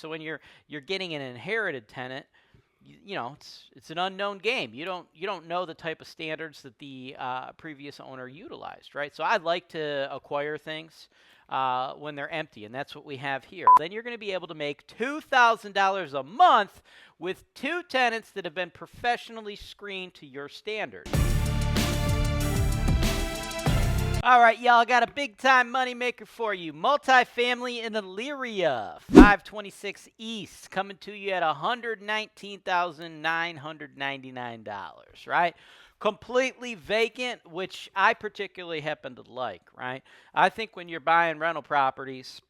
So when you're getting an inherited tenant, you know it's an unknown game. You don't know the type of standards that the previous owner utilized, right? So I'd like to acquire things when they're empty, and that's what we have here. Then you're going to be able to make $2,000 a month with 2 tenants that have been professionally screened to your standards. All right, y'all, got a big-time moneymaker for you. Multifamily in Elyria, 526 East, coming to you at $119,999, right? Completely vacant, which I particularly happen to like, right? I think when you're buying rental properties,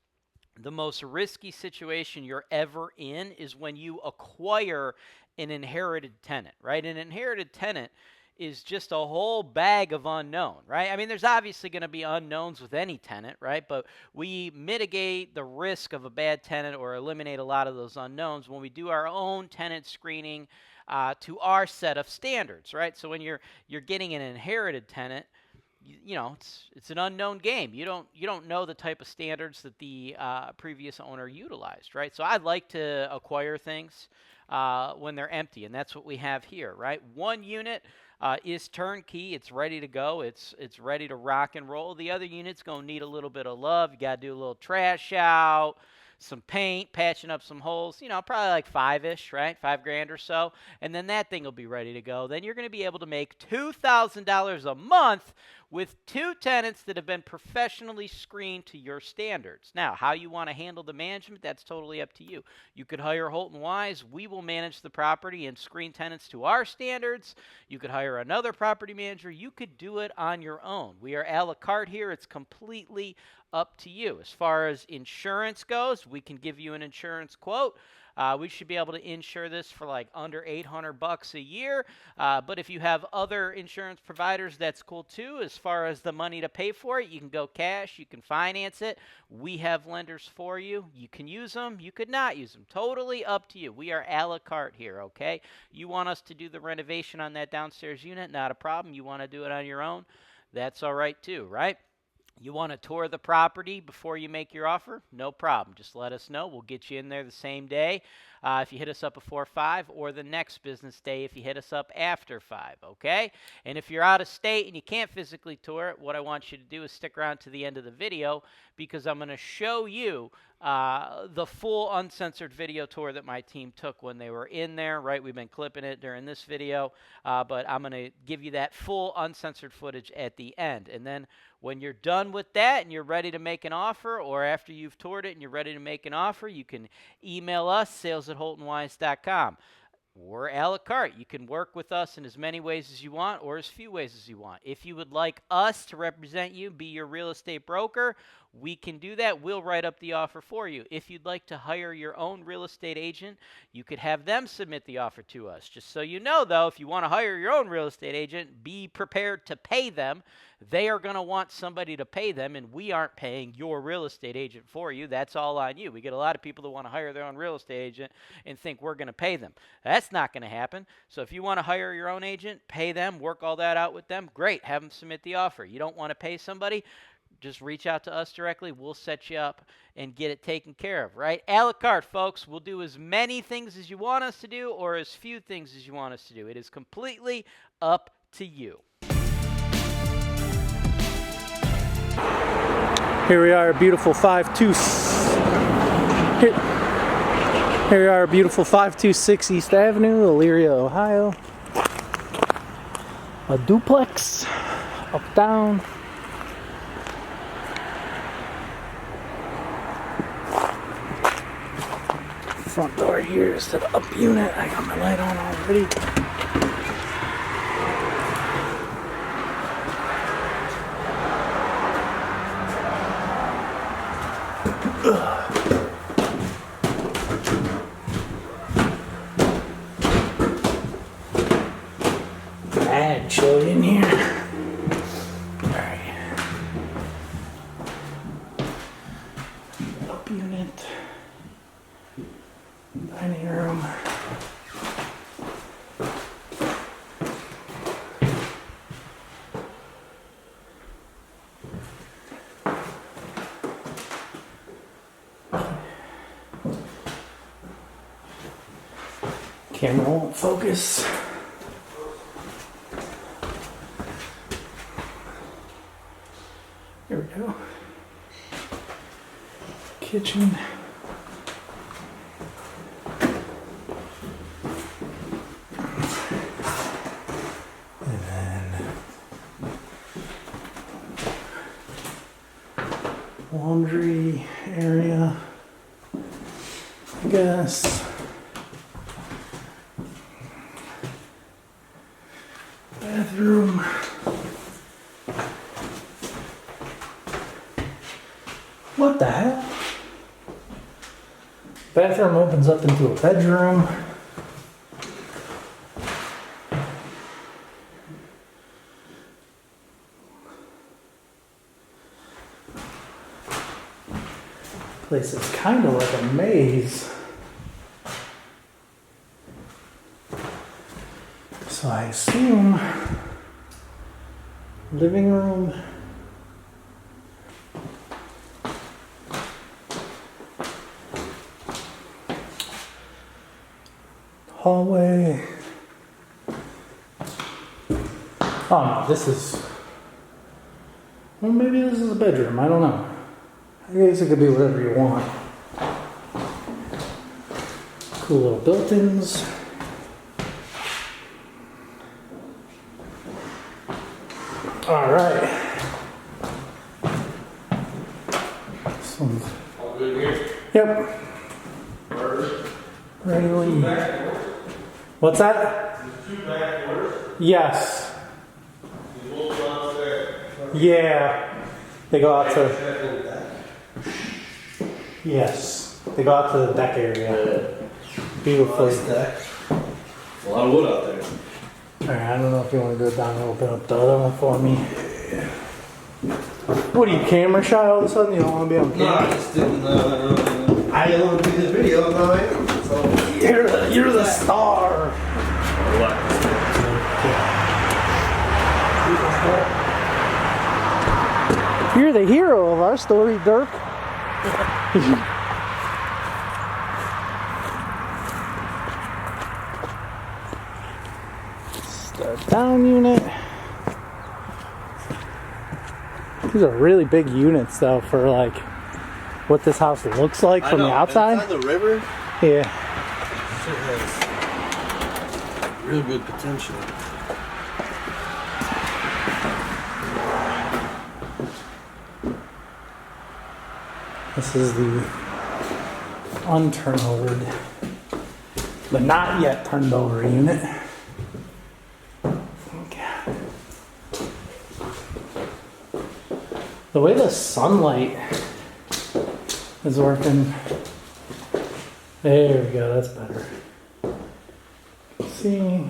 the most risky situation you're ever in is when you acquire an inherited tenant, right? An inherited tenant is just a whole bag of unknown, right? I mean, there's obviously going to be unknowns with any tenant, right? But we mitigate the risk of a bad tenant or eliminate a lot of those unknowns when we do our own tenant screening to our set of standards, right? So when you're getting an inherited tenant, you know it's an unknown game. You don't know the type of standards that the previous owner utilized, right? So I'd like to acquire things when they're empty, and that's what we have here, right? One unit is turnkey. It's ready to go. It's ready to rock and roll. The other unit's going to need a little bit of love. You got to do a little trash out, some paint, patching up some holes, probably like five-ish, right? $5,000 or so. And then that thing will be ready to go. Then you're going to be able to make $2,000 a month with 2 tenants that have been professionally screened to your standards. Now, how you want to handle the management, that's totally up to you. You could hire HoltonWise. We will manage the property and screen tenants to our standards. You could hire another property manager. You could do it on your own. We are a la carte here. It's completely up to you. As far as insurance goes, we can give you an insurance quote. We should be able to insure this for like under $800 a year. But if you have other insurance providers, that's cool too. As far as the money to pay for it, you can go cash, you can finance it. We have lenders for you. You can use them, you could not use them. Totally up to you. We are a la carte here, okay? You want us to do the renovation on that downstairs unit? Not a problem. You want to do it on your own? That's all right too, right? You want to tour the property before you make your offer? No problem. Just let us know. We'll get you in there the same day if you hit us up before 5, or the next business day if you hit us up after 5, okay? And if you're out of state and you can't physically tour it, what I want you to do is stick around to the end of the video, because I'm going to show you the full uncensored video tour that my team took when they were in there, right? We've been clipping it during this video, but I'm going to give you that full uncensored footage at the end. And then when you're done with that and you're ready to make an offer, or after you've toured it and you're ready to make an offer, you can email us, sales@HoltonWise.com. We're a la carte. You can work with us in as many ways as you want or as few ways as you want. If you would like us to represent you, be your real estate broker, we can do that. We'll write up the offer for you. If you'd like to hire your own real estate agent, you could have them submit the offer to us. Just so you know, though, if you want to hire your own real estate agent, be prepared to pay them. They are going to want somebody to pay them, and we aren't paying your real estate agent for you. That's all on you. We get a lot of people that want to hire their own real estate agent and think we're going to pay them. That's not going to happen. So if you want to hire your own agent, pay them, work all that out with them, great. Have them submit the offer. You don't want to pay somebody, just reach out to us directly. We'll set you up and get it taken care of, right? A la carte, folks. We'll do as many things as you want us to do or as few things as you want us to do. It is completely up to you. Here we are, beautiful 526 East Avenue, Elyria, Ohio. A duplex, uptown. Front door here is to the up unit. I got my light on already. Bad chill in here. Alright. Up unit. Dining room. Camera won't focus. Here we go. Kitchen. And then laundry area, I guess. Bathroom. What the hell? Bathroom opens up into a bedroom. Place is kind of like a maze. So I assume living room. Hallway. Oh no, this is. Well, maybe this is a bedroom. I don't know. I guess it could be whatever you want. Cool little built-ins. All right. This one's. All good here? Yep. Orders? Ready to leave. Back doors? What's that? There's 2 back doors. Yes. These will go upstairs. Yeah. They go out to. Check in the back. Yes. They go out to the deck area. Beautifully. Deck. A lot of wood out there. Alright, I don't know if you want to go down a little bit up the other one for me. What are you, camera shy all of a sudden? You don't want to be on No, camera? I just didn't. I didn't want to do this video. No, I am. So You're the star. what? You're the hero of our story, Dirk. Start down unit. These are really big units, though, for like what this house looks like from the outside. Inside the river, Yeah. shit has real good potential. This is the unturnovered, but not yet turned over unit. Okay. The way the sunlight is working. There we go, that's better. See,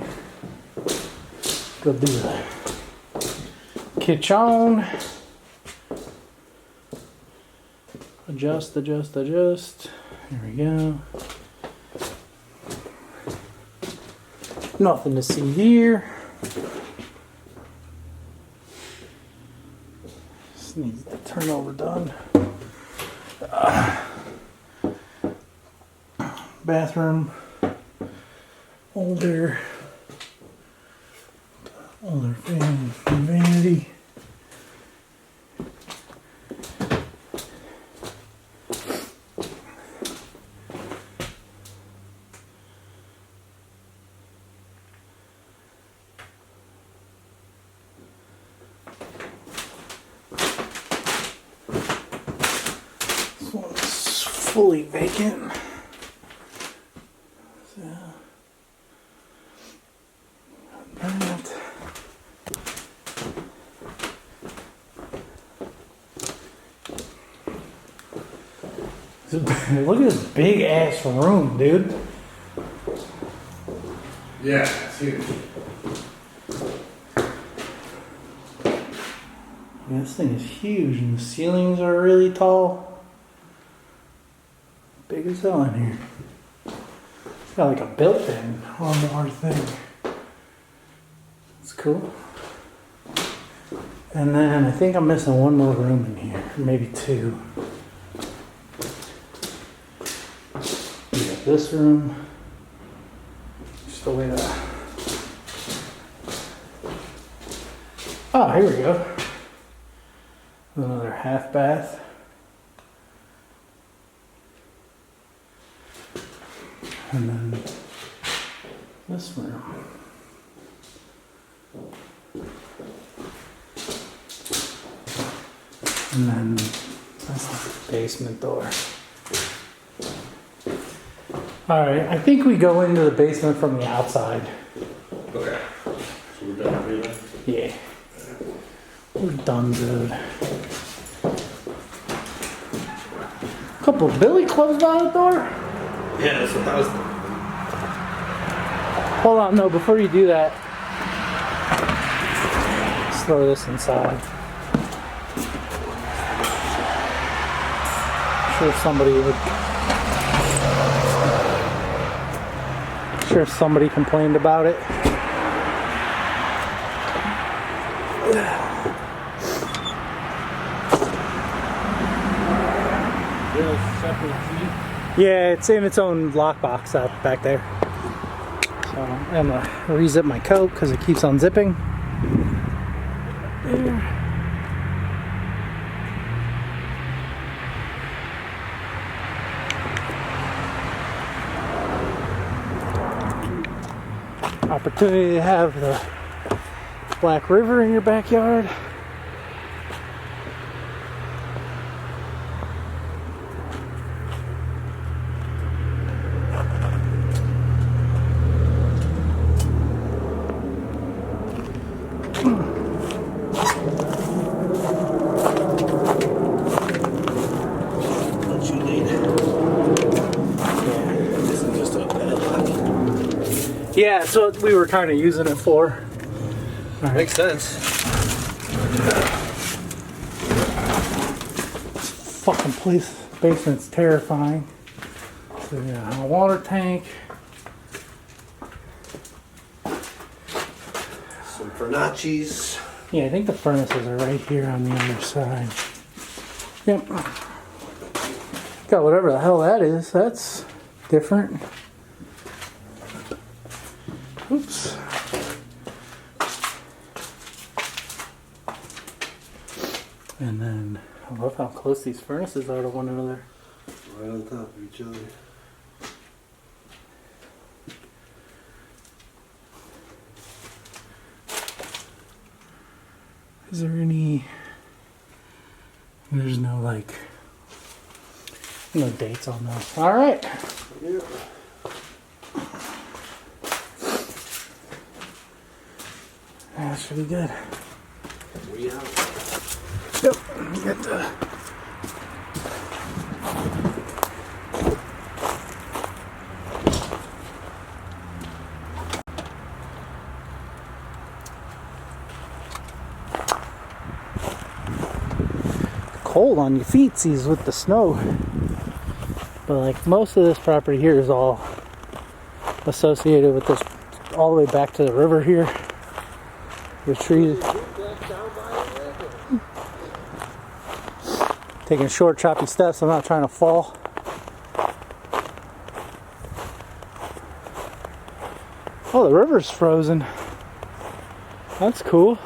go do that. Kitchen. Adjust. There we go. Nothing to see here. Just needs the turnover done. Bathroom. Older fan, vanity. This one's fully vacant. So, that. Look at this big ass room, dude. Yeah, it's huge. This thing is huge, and the ceilings are really tall. Big as hell in here. It's got like a built-in armoire thing. It's cool. And then I think I'm missing one more room in here, maybe 2. We got this room, Just the way that. Oh, here we go. Another half bath. And then this room. And then that's the basement door. Alright, I think we go into the basement from the outside. Okay. So we're done here then? Yeah. We're done, dude. Couple of billy clubs by the door? Yeah, that's what I was thinking. Hold on, no, before you do that, let's throw this inside. Sure somebody complained about it. Yeah, it's in its own lockbox out back there. So I'm gonna rezip my coat because it keeps unzipping. There. Opportunity to have the Black River in your backyard. What you need? This is just a padlock. Yeah, that's what we were kind of using it for. All right. Makes sense. Fucking place, basement's terrifying. So yeah, a water tank. Some Fernacci's. Yeah, I think the furnaces are right here on the other side. Yep. Got whatever the hell that is. That's different. Oops. And then I love how close these furnaces are to one another. Right on top of each other. Is there any... There's no no dates on those. Alright. Yeah. That should be good. We out. Yep. Get the... Cold on your feetsies with the snow. But most of this property here is all associated with this all the way back to the river here. The trees. Taking short choppy steps, I'm not trying to fall. Oh, the river's frozen. That's cool.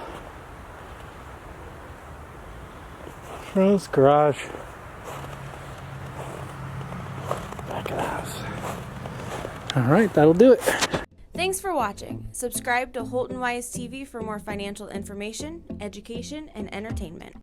Froze garage. Back of the house. Alright, that'll do it. Thanks for watching. Subscribe to HoltonWise TV for more financial information, education, and entertainment.